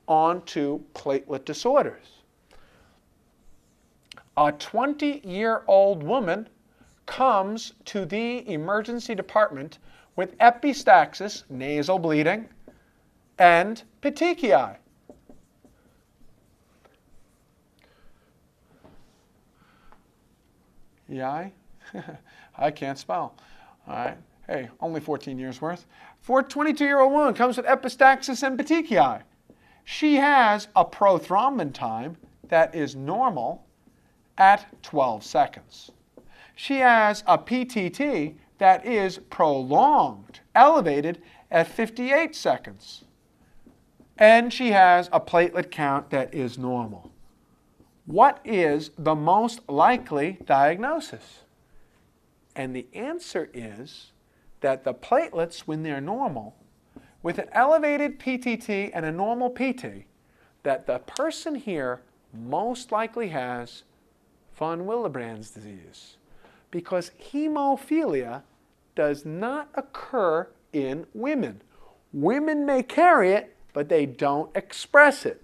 onto platelet disorders. A 20-year-old woman comes to the emergency department with epistaxis, nasal bleeding, and petechiae. EI? I can't spell. All right. Hey, only 14 years worth. 22-year-old woman comes with epistaxis and petechiae. She has a prothrombin time that is normal at 12 seconds. She has a PTT that is prolonged, elevated at 58 seconds. And she has a platelet count that is normal. What is the most likely diagnosis? And the answer is that the platelets, when they're normal, with an elevated PTT and a normal PT, that the person here most likely has von Willebrand's disease, because hemophilia does not occur in women. Women may carry it, but they don't express it.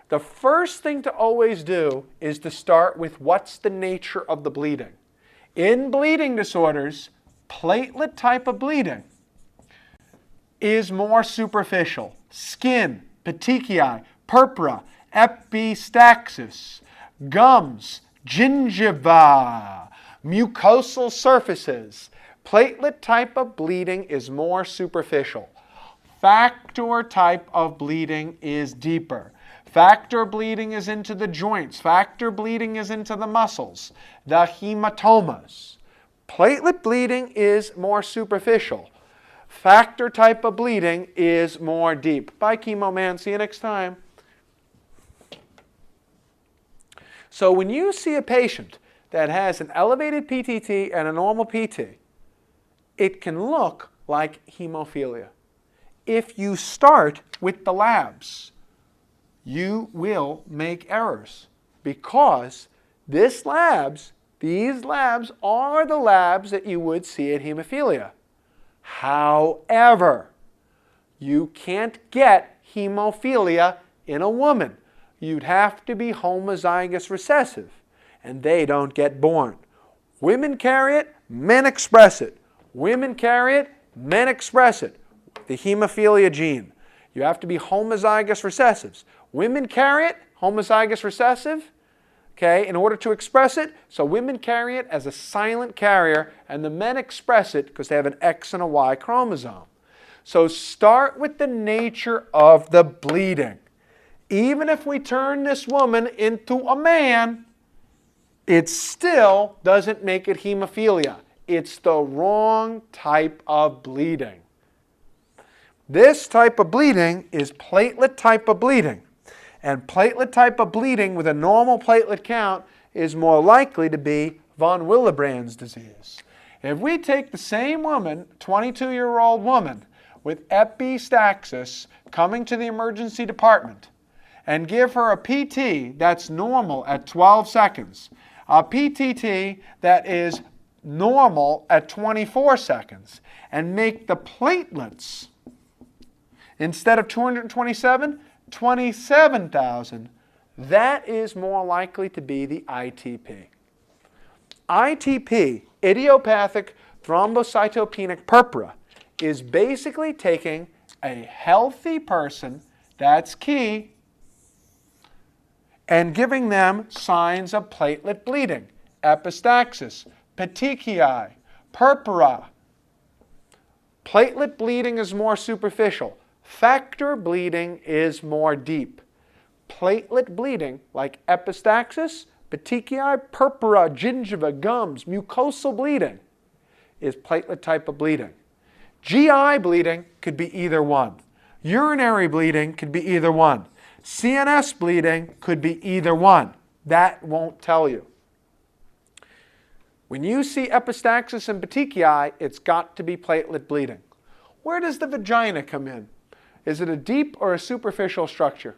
The first thing to always do is to start with what's the nature of the bleeding. In bleeding disorders, platelet type of bleeding is more superficial. Skin, petechiae, purpura, epistaxis, gums, gingiva, mucosal surfaces. Platelet type of bleeding is more superficial. Factor type of bleeding is deeper. Factor bleeding is into the joints. Factor bleeding is into the muscles, the hematomas. Platelet bleeding is more superficial. Factor type of bleeding is more deep. Bye, chemo man. See you next time. So when you see a patient that has an elevated PTT and a normal PT, it can look like hemophilia. If you start with the labs, you will make errors because these labs are the labs that you would see at hemophilia. However, you can't get hemophilia in a woman. You'd have to be homozygous recessive, and they don't get born. Women carry it, men express it. Women carry it, men express it. The hemophilia gene. You have to be homozygous recessives. Women carry it, homozygous recessive, okay, in order to express it. So women carry it as a silent carrier, and the men express it because they have an X and a Y chromosome. So start with the nature of the bleeding. Even if we turn this woman into a man, it still doesn't make it hemophilia. It's the wrong type of bleeding. This type of bleeding is platelet type of bleeding. And platelet type of bleeding with a normal platelet count is more likely to be von Willebrand's disease. If we take the same woman, 22-year-old woman, with epistaxis coming to the emergency department and give her a PT that's normal at 12 seconds, a PTT that is normal at 24 seconds, and make the platelets, instead of 227, 27,000, that is more likely to be the ITP. ITP, idiopathic thrombocytopenic purpura, is basically taking a healthy person, that's key, and giving them signs of platelet bleeding, epistaxis, petechiae, purpura. Platelet bleeding is more superficial. Factor bleeding is more deep. Platelet bleeding, like epistaxis, petechiae, purpura, gingiva, gums, mucosal bleeding, is platelet type of bleeding. GI bleeding could be either one. Urinary bleeding could be either one. CNS bleeding could be either one. That won't tell you. When you see epistaxis and petechiae, it's got to be platelet bleeding. Where does the vagina come in? Is it a deep or a superficial structure?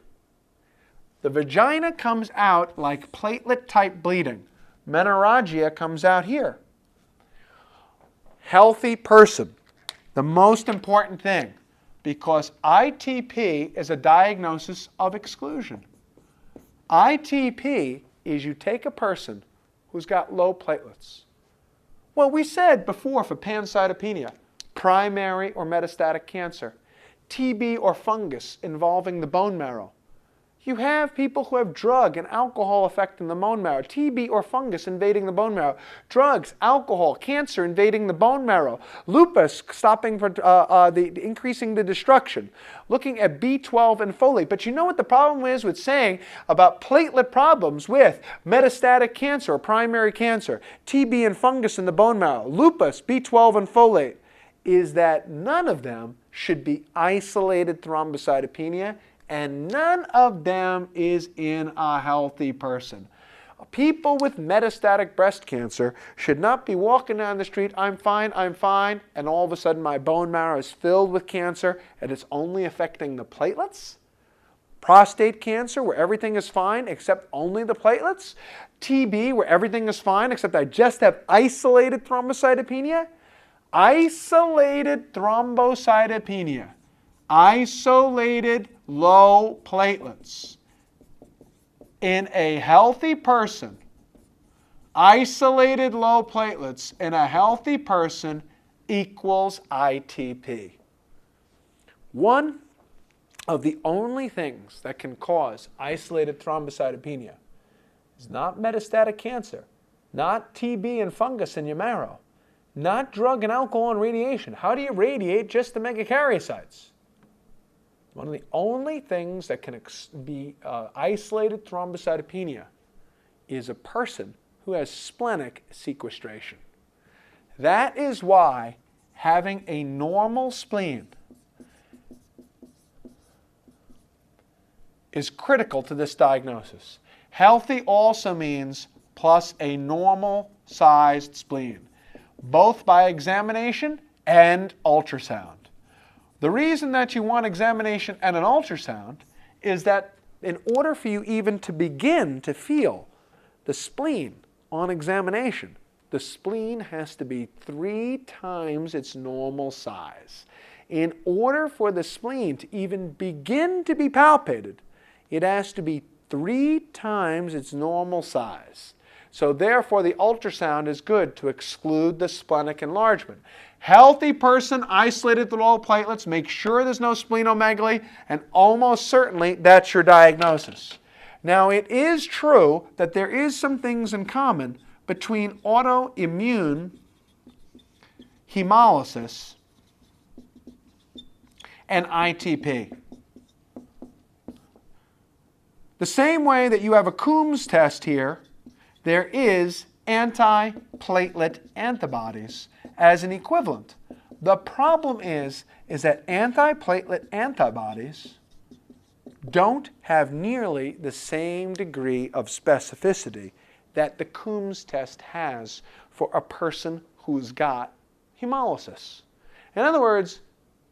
The vagina comes out like platelet type bleeding. Menorrhagia comes out here. Healthy person. The most important thing, Because ITP is a diagnosis of exclusion. ITP is you take a person who's got low platelets. Well, we said before for pancytopenia, primary or metastatic cancer, TB or fungus involving the bone marrow. You have people who have drug and alcohol affecting the bone marrow, TB or fungus invading the bone marrow, drugs, alcohol, cancer invading the bone marrow, lupus stopping for increasing the destruction, looking at B12 and folate. But you know what the problem is with saying about platelet problems with metastatic cancer or primary cancer, TB and fungus in the bone marrow, lupus, B12 and folate, is that none of them should be isolated thrombocytopenia, and none of them is in a healthy person. People with metastatic breast cancer should not be walking down the street, I'm fine, and all of a sudden my bone marrow is filled with cancer and it's only affecting the platelets. Prostate cancer, where everything is fine except only the platelets. TB, where everything is fine except I just have isolated thrombocytopenia. Isolated thrombocytopenia. Isolated low platelets. In a healthy person, isolated low platelets in a healthy person equals ITP. One of the only things that can cause isolated thrombocytopenia is not metastatic cancer, not TB and fungus in your marrow, not drug and alcohol and radiation. How do you radiate just the megakaryocytes? One of the only things that can be isolated thrombocytopenia is a person who has splenic sequestration. That is why having a normal spleen is critical to this diagnosis. Healthy also means plus a normal-sized spleen, both by examination and ultrasound. The reason that you want examination and an ultrasound is that in order for you even to begin to feel the spleen on examination, the spleen has to be 3 times its normal size. In order for the spleen to even begin to be palpated, it has to be 3 times its normal size. So therefore, the ultrasound is good to exclude the splenic enlargement. Healthy person, isolated the low platelets, make sure there's no splenomegaly, and almost certainly that's your diagnosis. Now, it is true that there is some things in common between autoimmune hemolysis and ITP. The same way that you have a Coombs test here, there is anti-platelet antibodies as an equivalent. The problem is that anti-platelet antibodies don't have nearly the same degree of specificity that the Coombs test has for a person who's got hemolysis. In other words,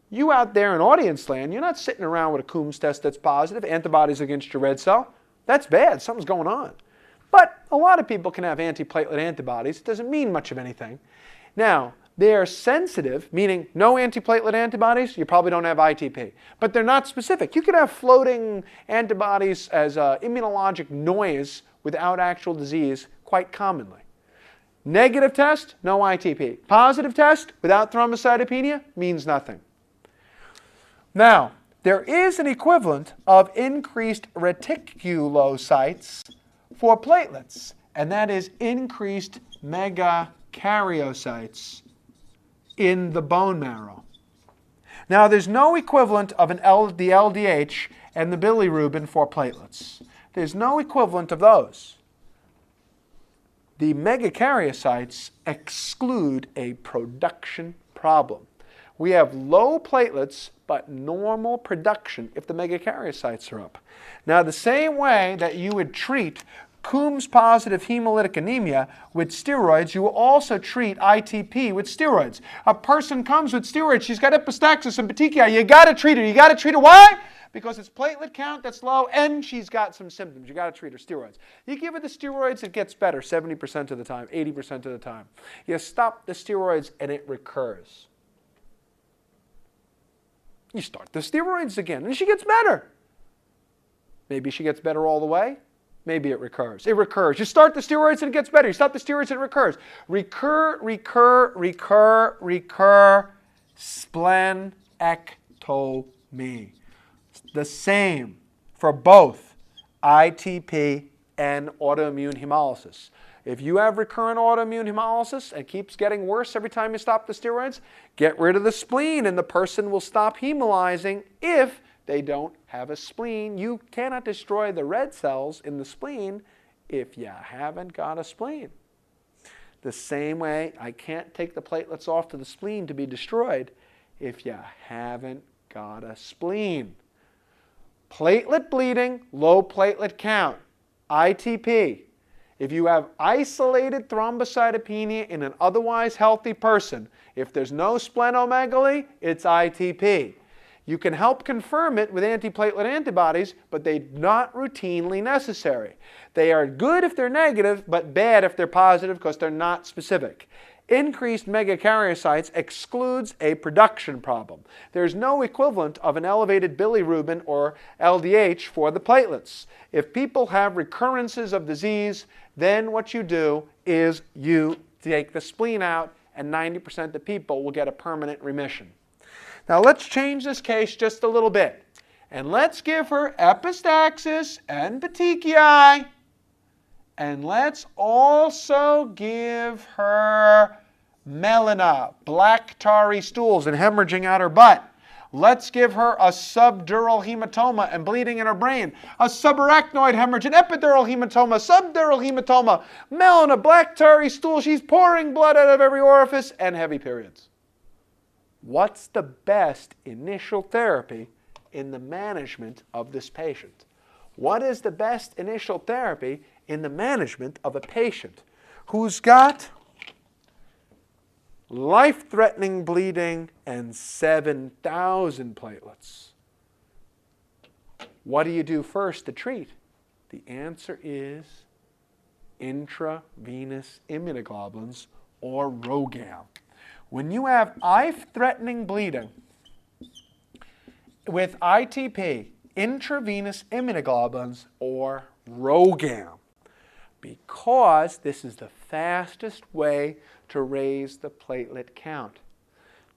you out there in audience land, you're not sitting around with a Coombs test that's positive, antibodies against your red cell. That's bad, something's going on. But a lot of people can have antiplatelet antibodies. It doesn't mean much of anything. Now, they are sensitive, meaning no antiplatelet antibodies, you probably don't have ITP. But they're not specific. You could have floating antibodies as immunologic noise without actual disease quite commonly. Negative test, no ITP. Positive test without thrombocytopenia means nothing. Now, there is an equivalent of increased reticulocytes for platelets, and that is increased megakaryocytes in the bone marrow. Now, there's no equivalent of the LDH and the bilirubin for platelets. There's no equivalent of those. The megakaryocytes exclude a production problem. We have low platelets but normal production if the megakaryocytes are up. Now, the same way that you would treat Coombs positive hemolytic anemia with steroids, you will also treat ITP with steroids. A person comes with steroids, she's got epistaxis and petechiae, you got to treat her. You got to treat her. Why? Because it's platelet count that's low and she's got some symptoms. You got to treat her. Steroids. You give her the steroids, it gets better 70% of the time, 80% of the time. You stop the steroids and it recurs. You start the steroids again, and she gets better. Maybe she gets better all the way. Maybe it recurs. It recurs. You start the steroids and it gets better. You stop the steroids and it recurs. Recur, recur, recur, recur. Splenectomy. The same for both ITP and autoimmune hemolysis. If you have recurrent autoimmune hemolysis and it keeps getting worse every time you stop the steroids, get rid of the spleen and the person will stop hemolyzing. If they don't have a spleen, you cannot destroy the red cells in the spleen if you haven't got a spleen. The same way, I can't take the platelets off to the spleen to be destroyed if you haven't got a spleen. Platelet bleeding, low platelet count, ITP. If you have isolated thrombocytopenia in an otherwise healthy person, if there's no splenomegaly, it's ITP. You can help confirm it with antiplatelet antibodies, but they're not routinely necessary. They are good if they're negative, but bad if they're positive because they're not specific. Increased megakaryocytes excludes a production problem. There's no equivalent of an elevated bilirubin or LDH for the platelets. If people have recurrences of disease, then what you do is you take the spleen out and 90% of the people will get a permanent remission. Now let's change this case just a little bit. And let's give her epistaxis and petechiae. And let's also give her melena, black tarry stools and hemorrhaging out her butt. Let's give her a subdural hematoma and bleeding in her brain, a subarachnoid hemorrhage, an epidural hematoma, subdural hematoma, melena, black tarry stool. She's pouring blood out of every orifice and heavy periods. What's the best initial therapy in the management of this patient? What is the best initial therapy in the management of a patient who's got life-threatening bleeding and 7,000 platelets? What do you do first to treat? The answer is intravenous immunoglobulins or RhoGAM. When you have life-threatening bleeding with ITP, intravenous immunoglobulins or RhoGAM, because this is the fastest way to raise the platelet count.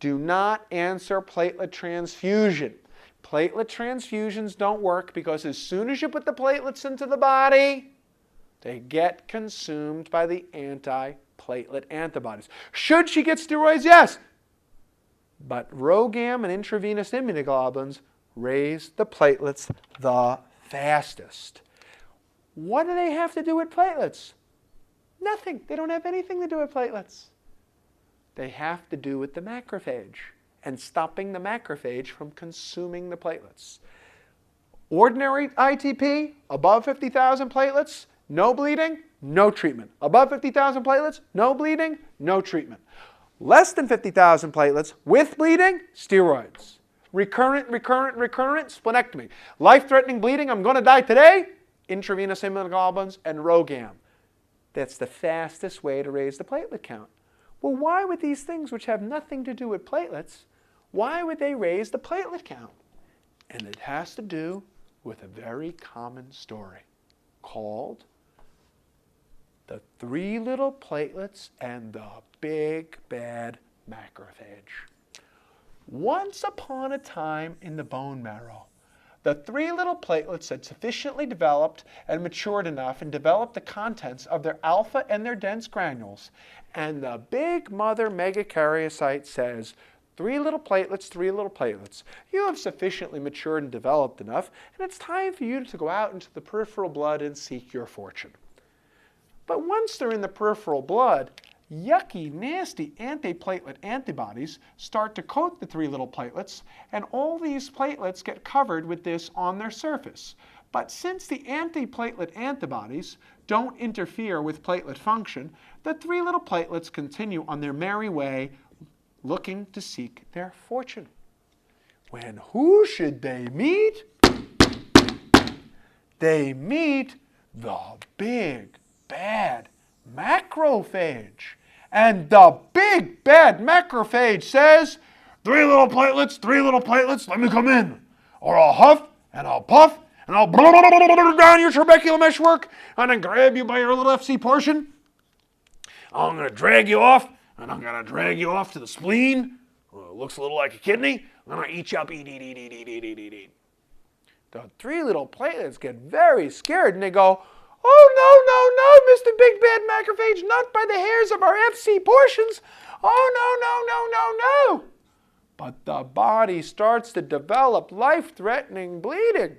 Do not answer platelet transfusion. Platelet transfusions don't work because as soon as you put the platelets into the body, they get consumed by the anti-platelet antibodies. Should she get steroids? Yes. But RhoGAM and intravenous immunoglobulins raise the platelets the fastest. What do they have to do with platelets? Nothing. They don't have anything to do with platelets. They have to do with the macrophage and stopping the macrophage from consuming the platelets. Ordinary ITP, above 50,000 platelets, no bleeding, no treatment. Above 50,000 platelets, no bleeding, no treatment. Less than 50,000 platelets, with bleeding, steroids. Recurrent, splenectomy. Life-threatening bleeding, I'm going to die today, intravenous immunoglobulins and RhoGAM. That's the fastest way to raise the platelet count. Well, why would these things which have nothing to do with platelets, why would they raise the platelet count? And it has to do with a very common story called the three little platelets and the big bad macrophage. Once upon a time in the bone marrow, the three little platelets had sufficiently developed and matured enough and developed the contents of their alpha and their dense granules. And the big mother megakaryocyte says, three little platelets, you have sufficiently matured and developed enough, and it's time for you to go out into the peripheral blood and seek your fortune. But once they're in the peripheral blood, yucky, nasty antiplatelet antibodies start to coat the three little platelets, and all these platelets get covered with this on their surface. But since the antiplatelet antibodies don't interfere with platelet function, the three little platelets continue on their merry way looking to seek their fortune. When who should they meet? They meet the big bad macrophage. And the big bad macrophage says, 3 little platelets, let me come in. Or I'll huff, and I'll puff, and I'll down your trabecular meshwork, and then grab you by your little FC portion. I'm going to drag you off, and I'm going to drag you off to the spleen. Well, it looks a little like a kidney. I'm going to eat you up, eat. The 3 little platelets get very scared, and they go, oh, no, Mr. Big Bad Macrophage, not by the hairs of our FC portions. Oh, no. But the body starts to develop life-threatening bleeding.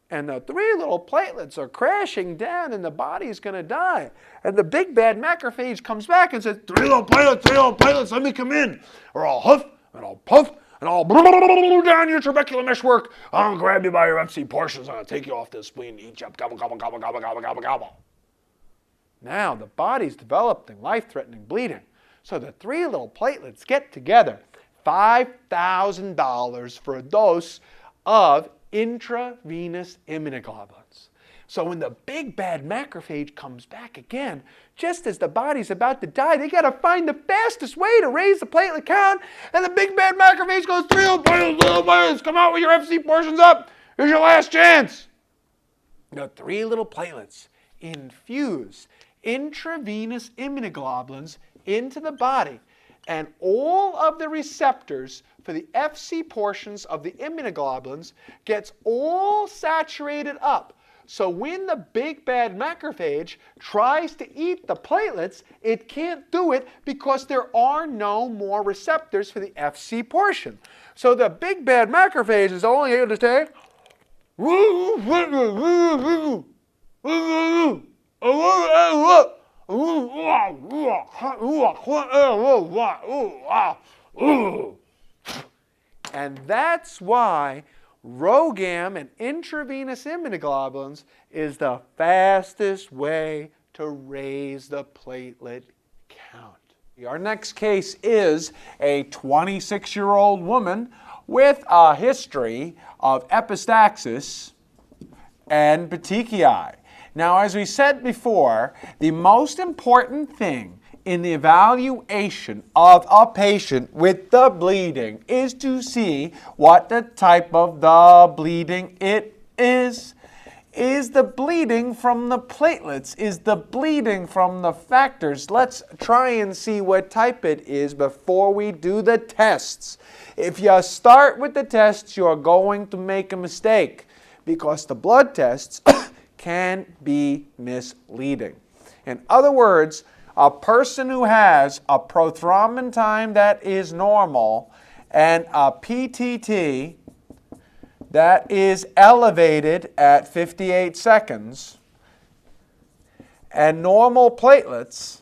And the 3 little platelets are crashing down, and the body's going to die. And the Big Bad Macrophage comes back and says, 3 little platelets, let me come in. Or I'll huff, and I'll puff, and I'll down your trabecular meshwork. I'll grab you by your FC portions, and I'll take you off the spleen and eat you up. Gobble. Now the body's developing life-threatening bleeding. So the 3 little platelets get together. $5,000 for a dose of intravenous immunoglobulins. So when the Big Bad Macrophage comes back again, just as the body's about to die, they got to find the fastest way to raise the platelet count. And the Big Bad Macrophage goes, 3 little platelets, come out with your FC portions up. Here's your last chance. The 3 little platelets infuse intravenous immunoglobulins into the body, and all of the receptors for the FC portions of the immunoglobulins gets all saturated up. So when the Big Bad Macrophage tries to eat the platelets, it can't do it because there are no more receptors for the FC portion. So the Big Bad Macrophage is only able to say, and that's why RhoGAM and intravenous immunoglobulins is the fastest way to raise the platelet count. Our next case is a 26-year-old woman with a history of epistaxis and petechiae. Now, as we said before, the most important thing in the evaluation of a patient with the bleeding is to see what the type of the bleeding it is. Is the bleeding from the platelets? Is the bleeding from the factors? Let's try and see what type it is before we do the tests. If you start with the tests, you're going to make a mistake because the blood tests can be misleading. In other words, a person who has a prothrombin time that is normal and a PTT that is elevated at 58 seconds and normal platelets,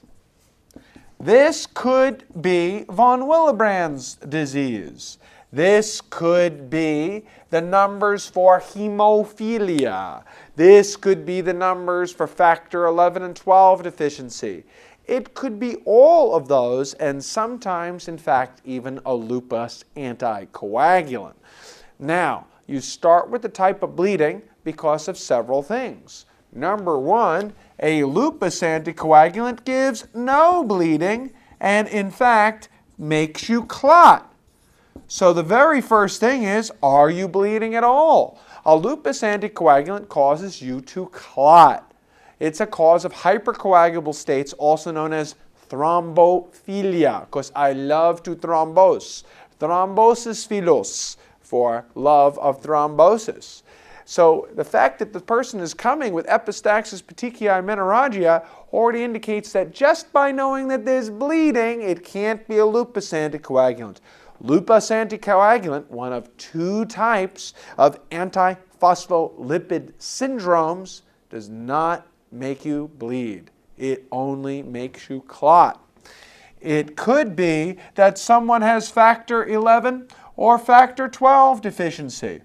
this could be von Willebrand's disease. This could be the numbers for hemophilia. This could be the numbers for factor 11 and 12 deficiency. It could be all of those, and sometimes, in fact, even a lupus anticoagulant. Now, you start with the type of bleeding because of several things. Number one, a lupus anticoagulant gives no bleeding and, in fact, makes you clot. So the very first thing is, are you bleeding at all? A lupus anticoagulant causes you to clot. It's a cause of hypercoagulable states, also known as thrombophilia, because I love to thrombose. Thrombosis philos, for love of thrombosis. So the fact that the person is coming with epistaxis, petechiae, menorrhagia already indicates that just by knowing that there's bleeding, it can't be a lupus anticoagulant. Lupus anticoagulant, one of 2 types of antiphospholipid syndromes, does not make you bleed. It only makes you clot. It could be that someone has factor 11 or factor 12 deficiency.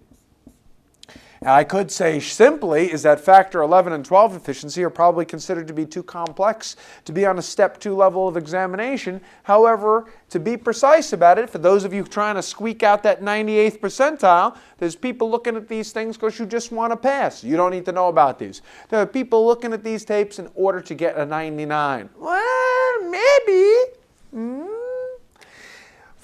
Now, I could say simply is that factor 11 and 12 deficiency are probably considered to be too complex to be on a step 2 level of examination. However, to be precise about it, for those of you trying to squeak out that 98th percentile, there's people looking at these things because you just want to pass. You don't need to know about these. There are people looking at these tapes in order to get a 99. Well, maybe.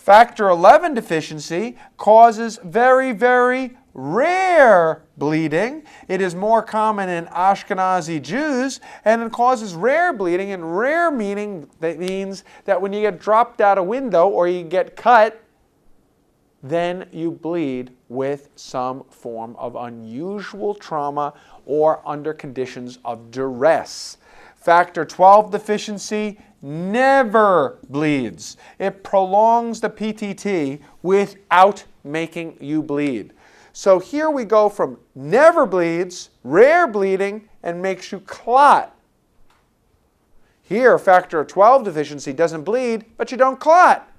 Factor XI deficiency causes very, very rare bleeding. It is more common in Ashkenazi Jews, and it causes rare bleeding. And rare meaning that means that when you get dropped out a window or you get cut, then you bleed with some form of unusual trauma or under conditions of duress. Factor XII deficiency never bleeds. It prolongs the PTT without making you bleed. So here we go from never bleeds, rare bleeding, and makes you clot. Here, factor XII deficiency doesn't bleed, but you don't clot.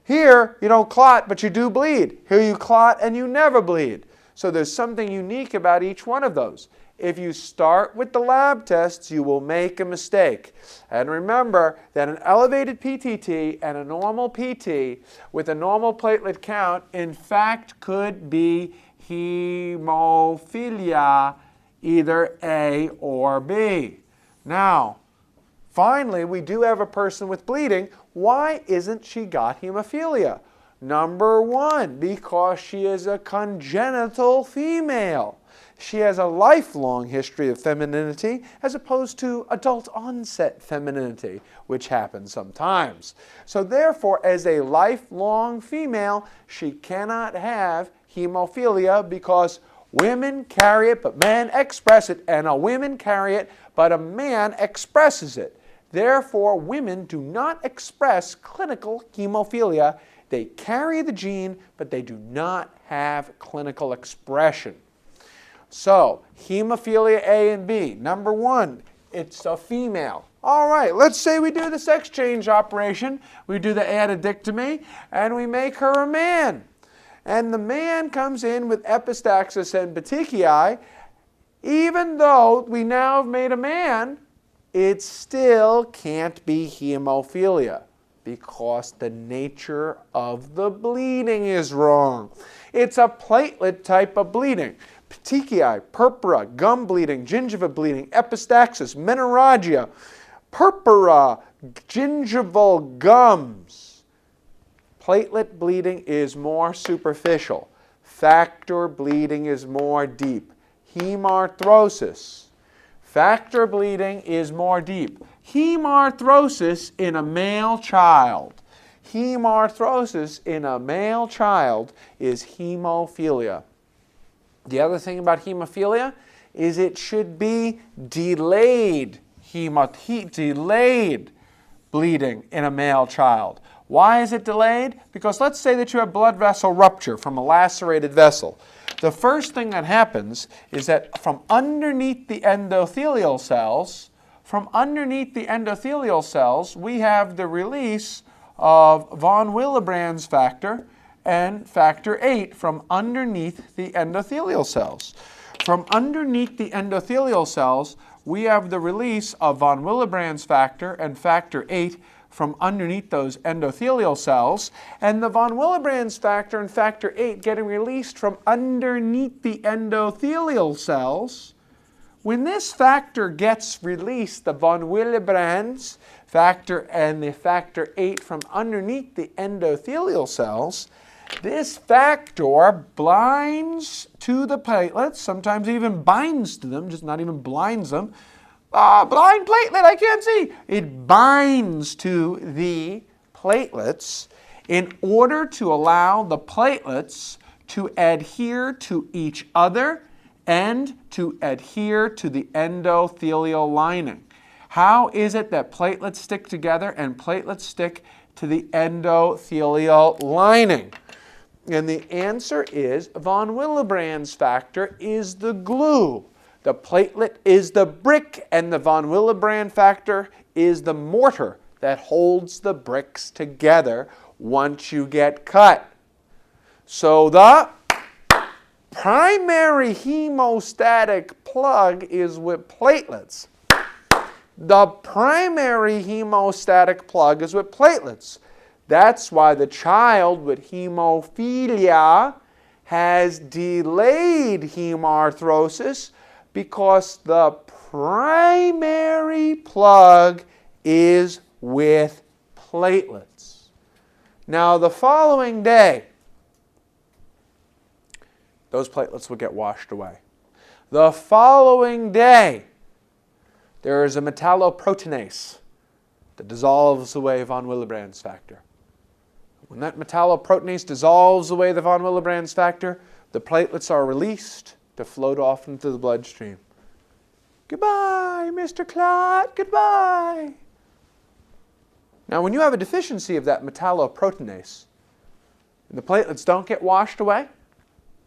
Here, you don't clot, but you do bleed. Here you clot and you never bleed. So there's something unique about each one of those. If you start with the lab tests, you will make a mistake. And remember that an elevated PTT and a normal PT with a normal platelet count, in fact, could be hemophilia, either A or B. Now, finally, we do have a person with bleeding. Why isn't she got hemophilia? Number one, because she is a congenital female. She has a lifelong history of femininity as opposed to adult onset femininity, which happens sometimes. So therefore, as a lifelong female, she cannot have hemophilia because women carry it, but men express it, and a woman carry it, but a man expresses it. Therefore, women do not express clinical hemophilia. They carry the gene, but they do not have clinical expression. So, hemophilia A and B. Number one, it's a female. All right, let's say we do the sex change operation. We do the addictomy, and we make her a man. And the man comes in with epistaxis and petechiae. Even though we now have made a man, it still can't be hemophilia because the nature of the bleeding is wrong. It's a platelet type of bleeding. Petechiae, purpura, gum bleeding, gingiva bleeding, epistaxis, menorrhagia, purpura, gingival gums. Platelet bleeding is more superficial. Factor bleeding is more deep. Hemarthrosis. Factor bleeding is more deep. Hemarthrosis in a male child. Hemarthrosis in a male child is hemophilia. The other thing about hemophilia is it should be delayed delayed bleeding in a male child. Why is it delayed? Because let's say that you have blood vessel rupture from a lacerated vessel. The first thing that happens is that from underneath the endothelial cells, we have the release of von Willebrand's factor and factor VIII from underneath the endothelial cells. From underneath the endothelial cells, we have the release of von Willebrand's factor and factor VIII from underneath those endothelial cells, and the von Willebrand's factor and factor VIII getting released from underneath the endothelial cells. When this factor gets released, the von Willebrand's factor and the factor VIII from underneath the endothelial cells, this factor binds to the platelets, sometimes even binds to them, just not even blinds them. Blind platelet, I can't see. It binds to the platelets in order to allow the platelets to adhere to each other and to adhere to the endothelial lining. How is it that platelets stick together and platelets stick to the endothelial lining? And the answer is von Willebrand's factor is the glue. The platelet is the brick, and the von Willebrand factor is the mortar that holds the bricks together once you get cut. So the primary hemostatic plug is with platelets. The primary hemostatic plug is with platelets. That's why the child with hemophilia has delayed hemarthrosis, because the primary plug is with platelets. Now, the following day, those platelets will get washed away. The following day, there is a metalloproteinase that dissolves away von Willebrand's factor. When that metalloproteinase dissolves away the von Willebrand's factor, the platelets are released to float off into the bloodstream. Goodbye, Mr. Clot, goodbye. Now, when you have a deficiency of that metalloproteinase, and the platelets don't get washed away,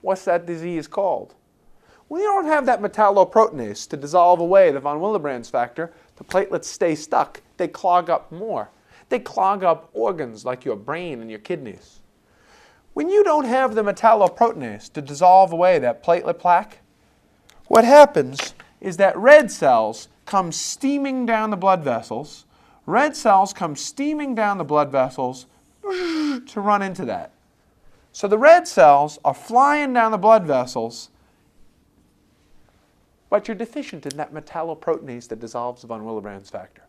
what's that disease called? When you don't have that metalloproteinase to dissolve away the von Willebrand's factor, the platelets stay stuck. They clog up more. They clog up organs like your brain and your kidneys. When you don't have the metalloproteinase to dissolve away that platelet plaque, what happens is that red cells come steaming down the blood vessels. Red cells come steaming down the blood vessels to run into that. So the red cells are flying down the blood vessels, but you're deficient in that metalloproteinase that dissolves the von Willebrand's factor.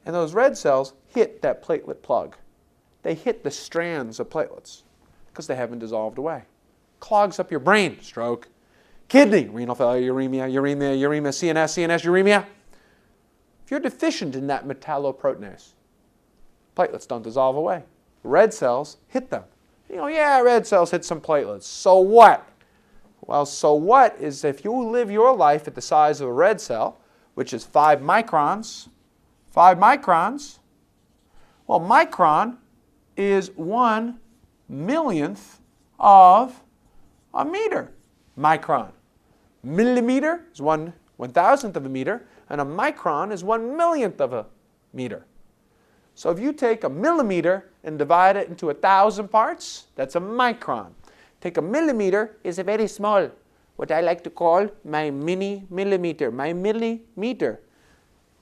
And those red cells hit that platelet plug. They hit the strands of platelets because they haven't dissolved away. Clogs up your brain, stroke, kidney, renal failure, uremia, CNS, uremia. If you're deficient in that metalloproteinase, platelets don't dissolve away. Red cells hit them. You know, yeah, red cells hit some platelets. So what? Well, so what is if you live your life at the size of a red cell, which is 5 microns, 5 microns, well, micron is 1/1,000,000th of a meter. Micron. Millimeter is 1/1000th of a meter, and a micron is 1/1,000,000th of a meter. So if you take a millimeter and divide it into 1,000 parts, that's a micron. Take a millimeter is a very small, what I like to call my mini millimeter, my millimeter,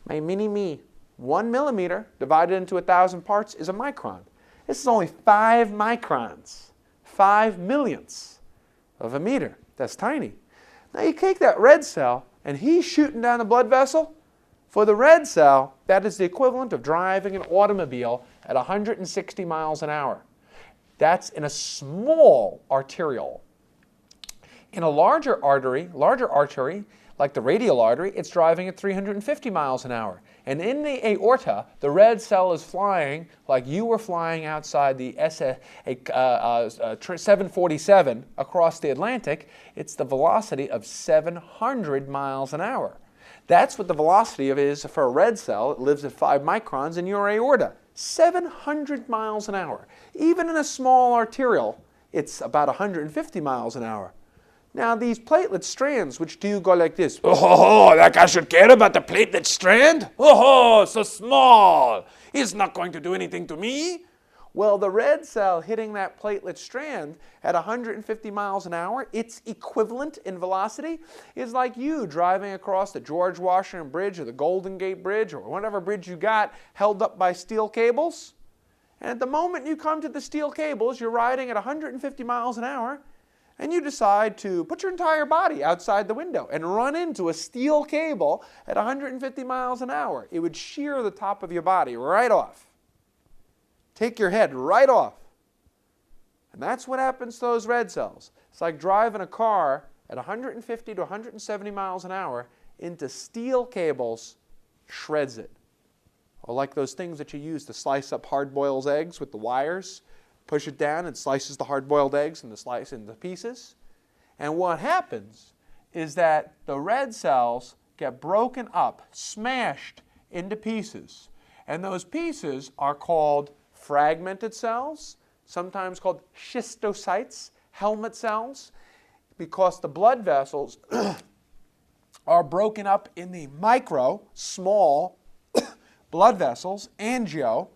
my mini-me. 1 millimeter divided into 1,000 parts is a micron. This is only 5 microns, 5/1,000,000ths of a meter. That's tiny. Now you take that red cell, and he's shooting down the blood vessel. For the red cell, that is the equivalent of driving an automobile at 160 miles an hour. That's in a small arteriole. In a larger artery, like the radial artery, it's driving at 350 miles an hour. And in the aorta, the red cell is flying like you were flying outside the 747 across the Atlantic. It's the velocity of 700 miles an hour. That's what the velocity of is for a red cell. It lives at 5 microns in your aorta. 700 miles an hour. Even in a small arteriole, it's about 150 miles an hour. Now, these platelet strands, which do go like this. Oh, that guy should care about the platelet strand? Oh, so small. He's not going to do anything to me. Well, the red cell hitting that platelet strand at 150 miles an hour, its equivalent in velocity, is like you driving across the George Washington Bridge or the Golden Gate Bridge or whatever bridge you got held up by steel cables. And at the moment you come to the steel cables, you're riding at 150 miles an hour, and you decide to put your entire body outside the window and run into a steel cable at 150 miles an hour. It would shear the top of your body right off. Take your head right off. And that's what happens to those red cells. It's like driving a car at 150 to 170 miles an hour into steel cables, shreds it. Or like those things that you use to slice up hard-boiled eggs with the wires. Push it down and slices the hard-boiled eggs and slice into pieces. And what happens is that the red cells get broken up, smashed into pieces. And those pieces are called fragmented cells, sometimes called schistocytes, helmet cells, because the blood vessels are broken up in the micro, small blood vessels, angiopathic,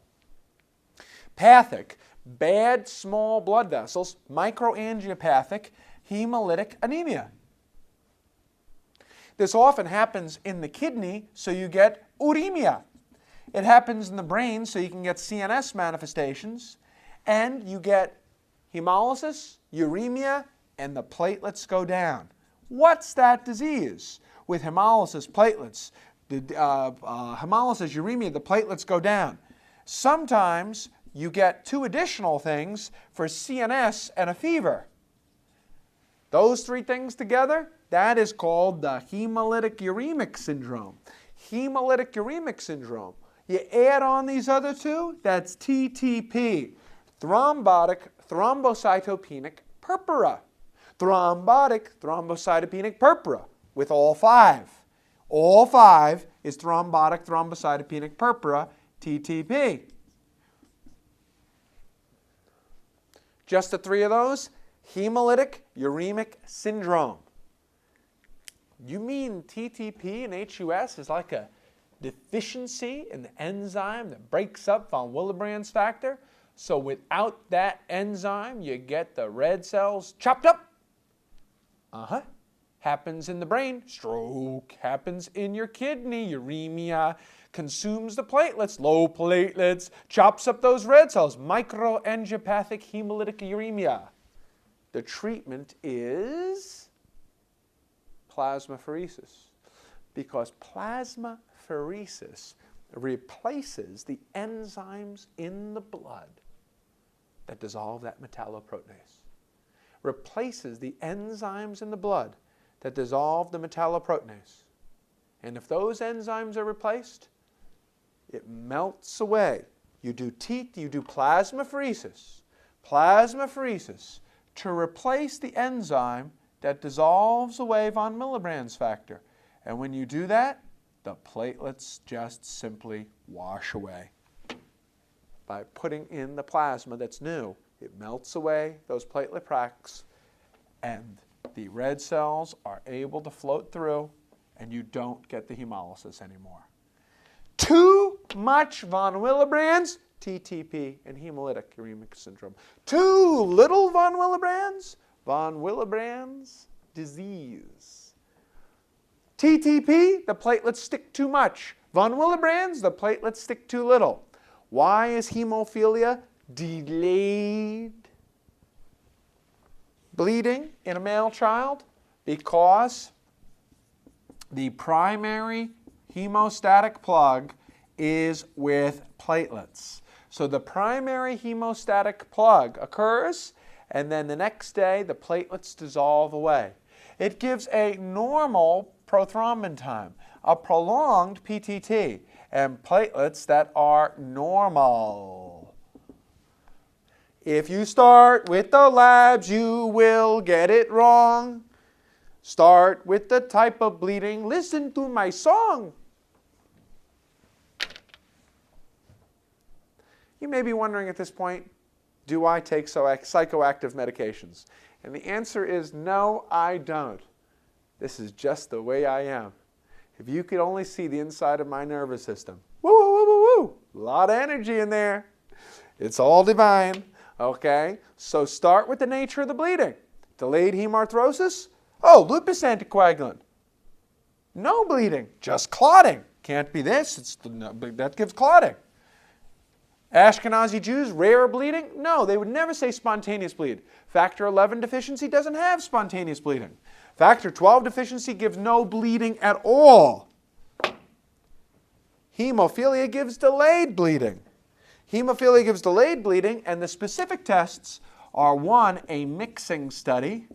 bad small blood vessels, microangiopathic, hemolytic anemia. This often happens in the kidney, so you get uremia. It happens in the brain, so you can get CNS manifestations, and you get hemolysis, uremia, and the platelets go down. What's that disease? With hemolysis, platelets, hemolysis, uremia, the platelets go down. Sometimes you get 2 additional things for CNS and a fever. Those 3 things together, that is called the hemolytic uremic syndrome. Hemolytic uremic syndrome. You add on these other 2, that's TTP, thrombotic thrombocytopenic purpura. Thrombotic thrombocytopenic purpura with all 5. All 5 is thrombotic thrombocytopenic purpura, TTP. Just the 3 of those, hemolytic uremic syndrome. You mean TTP and HUS is like a deficiency in the enzyme that breaks up von Willebrand's factor? So without that enzyme, you get the red cells chopped up? Happens in the brain. Stroke happens in your kidney. Uremia consumes the platelets. Low platelets chops up those red cells. Microangiopathic hemolytic uremia. The treatment is plasmapheresis, because plasmapheresis replaces the enzymes in the blood that dissolve that metalloproteinase. Replaces the enzymes in the blood that dissolve the metalloproteinase. And if those enzymes are replaced, it melts away. You do plasmapheresis to replace the enzyme that dissolves away von Willebrand's factor. And when you do that, the platelets just simply wash away. By putting in the plasma that's new, it melts away those platelet plaques, and the red cells are able to float through, and you don't get the hemolysis anymore. Too much von Willebrand's, TTP, and hemolytic uremic syndrome. Too little von Willebrand's disease. TTP, the platelets stick too much. Von Willebrand's, the platelets stick too little. Why is hemophilia delayed bleeding in a male child? Because the primary hemostatic plug is with platelets. So the primary hemostatic plug occurs, and then the next day the platelets dissolve away. It gives a normal prothrombin time, a prolonged PTT, and platelets that are normal. If you start with the labs, you will get it wrong. Start with the type of bleeding. Listen to my song. You may be wondering at this point, do I take psychoactive medications? And the answer is no, I don't. This is just the way I am. If you could only see the inside of my nervous system. Woo, woo, woo, woo, woo. A lot of energy in there. It's all divine. Okay? So start with the nature of the bleeding. Delayed hemarthrosis? Oh, lupus anticoagulant. No bleeding, just clotting. Can't be this. That gives clotting. Ashkenazi Jews, rare bleeding? No, they would never say spontaneous bleed. Factor 11 deficiency doesn't have spontaneous bleeding. Factor 12 deficiency gives no bleeding at all. Hemophilia gives delayed bleeding. Hemophilia gives delayed bleeding, and the specific tests are, 1, a mixing study,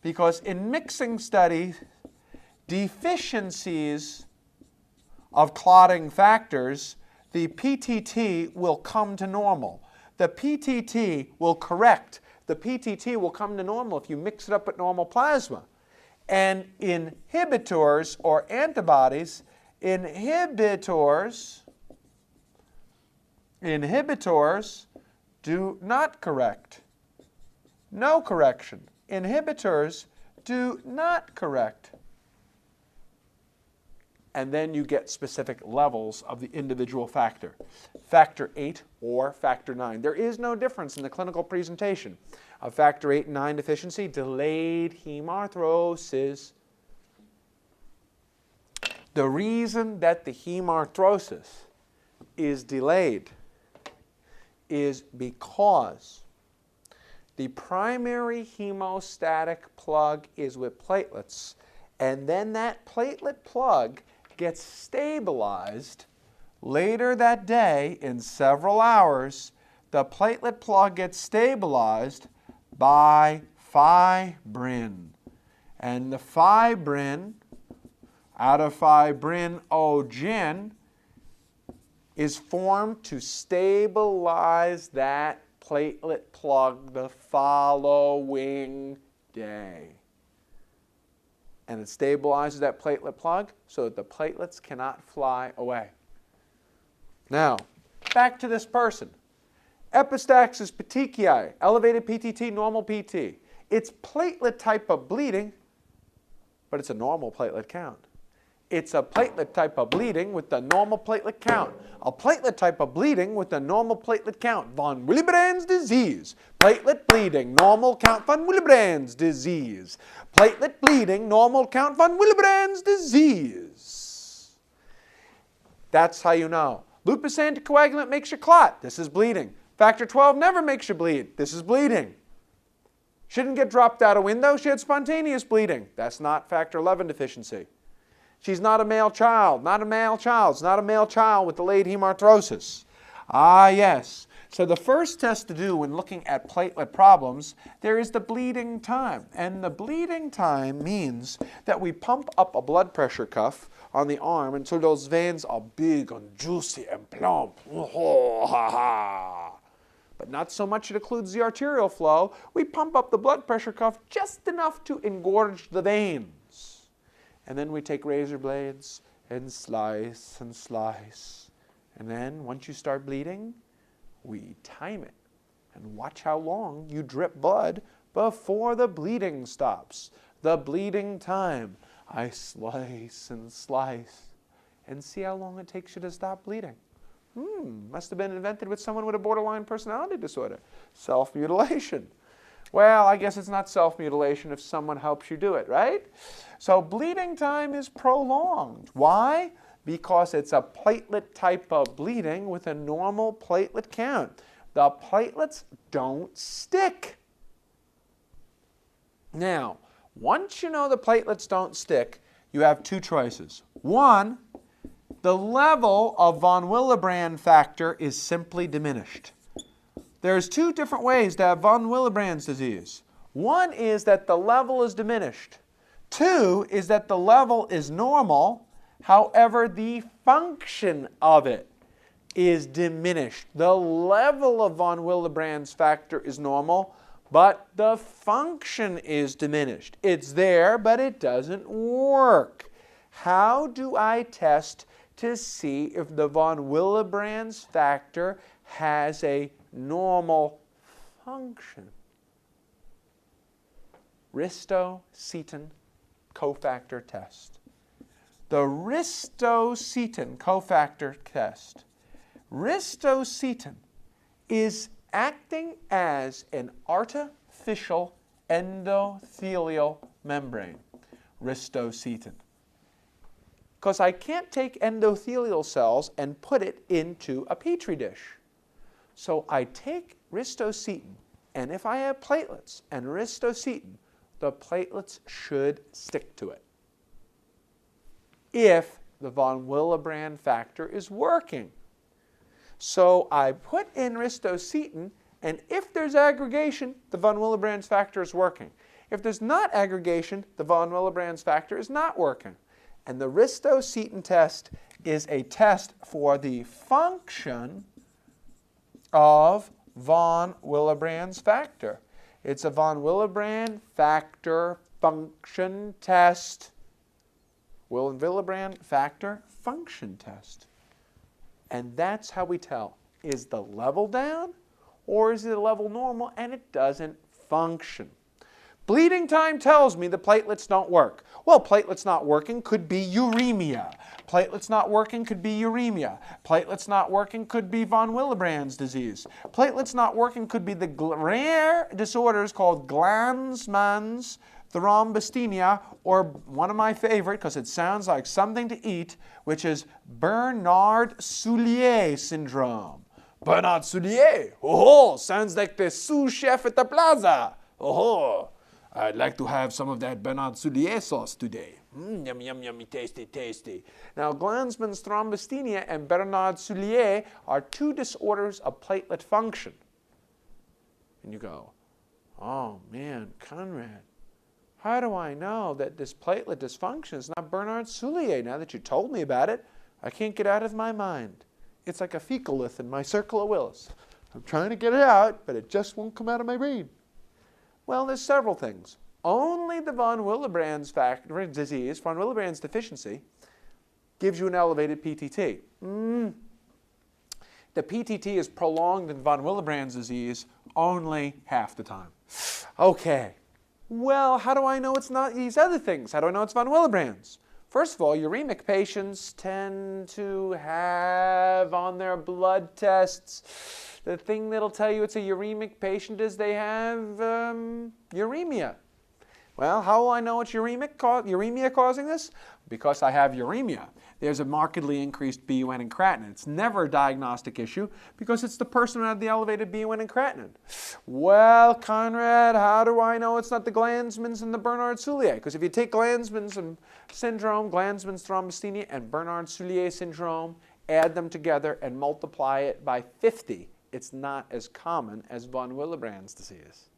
because in mixing studies, deficiencies of clotting factors, the PTT will come to normal. The PTT will correct. The PTT will come to normal if you mix it up with normal plasma. And inhibitors or antibodies, inhibitors do not correct. No correction. Inhibitors do not correct. And then you get specific levels of the individual factor. Factor 8 or factor 9. There is no difference in the clinical presentation of factor 8 and 9 deficiency, delayed hemarthrosis. The reason that the hemarthrosis is delayed is because the primary hemostatic plug is with platelets, and then that platelet plug gets stabilized later that day in several hours the platelet plug gets stabilized by fibrin. And the fibrin, out of fibrinogen, is formed to stabilize that platelet plug the following day. And it stabilizes that platelet plug so that the platelets cannot fly away. Now, back to this person. Epistaxis petechiae, elevated PTT, normal PT. It's platelet type of bleeding, but it's a normal platelet count. It's a platelet type of bleeding with the normal platelet count. A platelet type of bleeding with the normal platelet count. Von Willebrand's disease. Platelet bleeding, normal count, von Willebrand's disease. Platelet bleeding, normal count, von Willebrand's disease. That's how you know. Lupus anticoagulant makes you clot. This is bleeding. Factor 12 never makes you bleed. This is bleeding. She didn't get dropped out a window. She had spontaneous bleeding. That's not factor 11 deficiency. She's not a male child. Not a male child. It's not a male child with delayed hemarthrosis. Ah, yes. So the first test to do when looking at platelet problems, there is the bleeding time. And the bleeding time means that we pump up a blood pressure cuff on the arm until those veins are big and juicy and plump. But not so much it occludes the arterial flow. We pump up the blood pressure cuff just enough to engorge the veins. And then we take razor blades and slice and slice. And then once you start bleeding, we time it. And watch how long you drip blood before the bleeding stops. The bleeding time. I slice and slice and see how long it takes you to stop bleeding. Must have been invented with someone with a borderline personality disorder. Self-mutilation. Well, I guess it's not self-mutilation if someone helps you do it, right? So bleeding time is prolonged. Why? Because it's a platelet type of bleeding with a normal platelet count. The platelets don't stick. Now, once you know the platelets don't stick, you have two choices. One, the level of von Willebrand factor is simply diminished. There's two different ways to have von Willebrand's disease. One is that the level is diminished. Two is that the level is normal, however, the function of it is diminished. The level of von Willebrand's factor is normal, but the function is diminished. It's there, but it doesn't work. How do I test to see if the von Willebrand's factor has a normal function? Ristocetin cofactor test. The ristocetin cofactor test. Ristocetin is acting as an artificial endothelial membrane. Ristocetin. Because I can't take endothelial cells and put it into a petri dish. So I take ristocetin, and if I have platelets and ristocetin, the platelets should stick to it. If the von Willebrand factor is working. So I put in ristocetin, and if there's aggregation, the von Willebrand's factor is working. If there's not aggregation, the von Willebrand's factor is not working. And the ristocetin test is a test for the function of von Willebrand's factor. It's a von Willebrand factor function test. Willebrand factor function test. And that's how we tell. Is the level down or is it a level normal and it doesn't function? Bleeding time tells me the platelets don't work. Well, platelets not working could be uremia. Platelets not working could be uremia. Platelets not working could be von Willebrand's disease. Platelets not working could be the rare disorders called Glanzmann's thrombasthenia, or one of my favorite, because it sounds like something to eat, which is Bernard-Soulier syndrome. Bernard-Soulier, oh, sounds like the sous chef at the plaza. Oh, I'd like to have some of that Bernard-Soulier sauce today. Yummy, yummy, yummy, tasty, tasty. Now, Glanzmann's thrombasthenia and Bernard-Soulier are two disorders of platelet function. And you go, oh man, Conrad, how do I know that this platelet dysfunction is not Bernard-Soulier? Now that you told me about it, I can't get out of my mind. It's like a fecalith in my circle of Willis. I'm trying to get it out, but it just won't come out of my brain. Well, there's several things. Only the von Willebrand's disease, von Willebrand's deficiency, gives you an elevated PTT. The PTT is prolonged in von Willebrand's disease only half the time. Okay. Well, how do I know it's not these other things? How do I know it's von Willebrand's? First of all, uremic patients tend to have on their blood tests, the thing that'll tell you it's a uremic patient is they have uremia. Well, how will I know it's uremia causing this? Because I have uremia. There's a markedly increased BUN and creatinine. It's never a diagnostic issue because it's the person who had the elevated BUN and creatinine. Well, Conrad, how do I know it's not the Glanzmann's and the Bernard-Soulier? Because if you take Glanzmann's syndrome, Glanzmann's thrombasthenia, and Bernard-Soulier syndrome, add them together and multiply it by 50, it's not as common as von Willebrand's disease.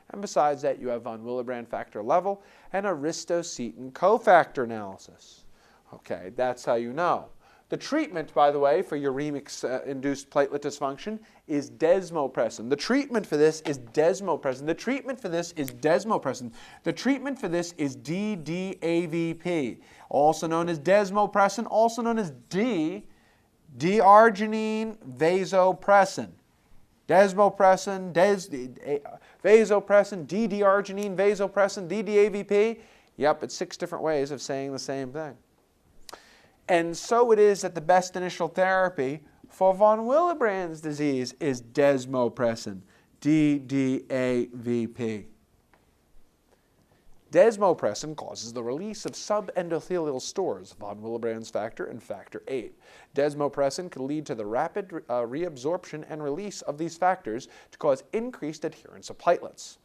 And besides that, you have von Willebrand factor level and aristocetin cofactor analysis. Okay, that's how you know. The treatment, by the way, for uremic-induced platelet dysfunction is desmopressin. The treatment for this is desmopressin. The treatment for this is desmopressin. The treatment for this is DDAVP, also known as desmopressin, also known as D-arginine vasopressin. Desmopressin, vasopressin, D-arginine vasopressin, DDAVP. Yep, it's 6 different ways of saying the same thing. And so it is that the best initial therapy for von Willebrand's disease is desmopressin, DDAVP. Desmopressin causes the release of subendothelial stores of von Willebrand's factor and factor VIII. Desmopressin can lead to the rapid reabsorption and release of these factors to cause increased adherence of platelets.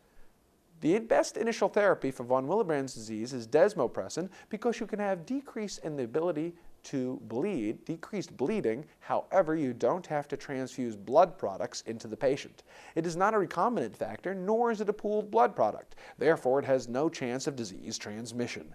The best initial therapy for von Willebrand's disease is desmopressin because you can have decrease in the ability to bleed, decreased bleeding, however, you don't have to transfuse blood products into the patient. It is not a recombinant factor, nor is it a pooled blood product. Therefore, it has no chance of disease transmission.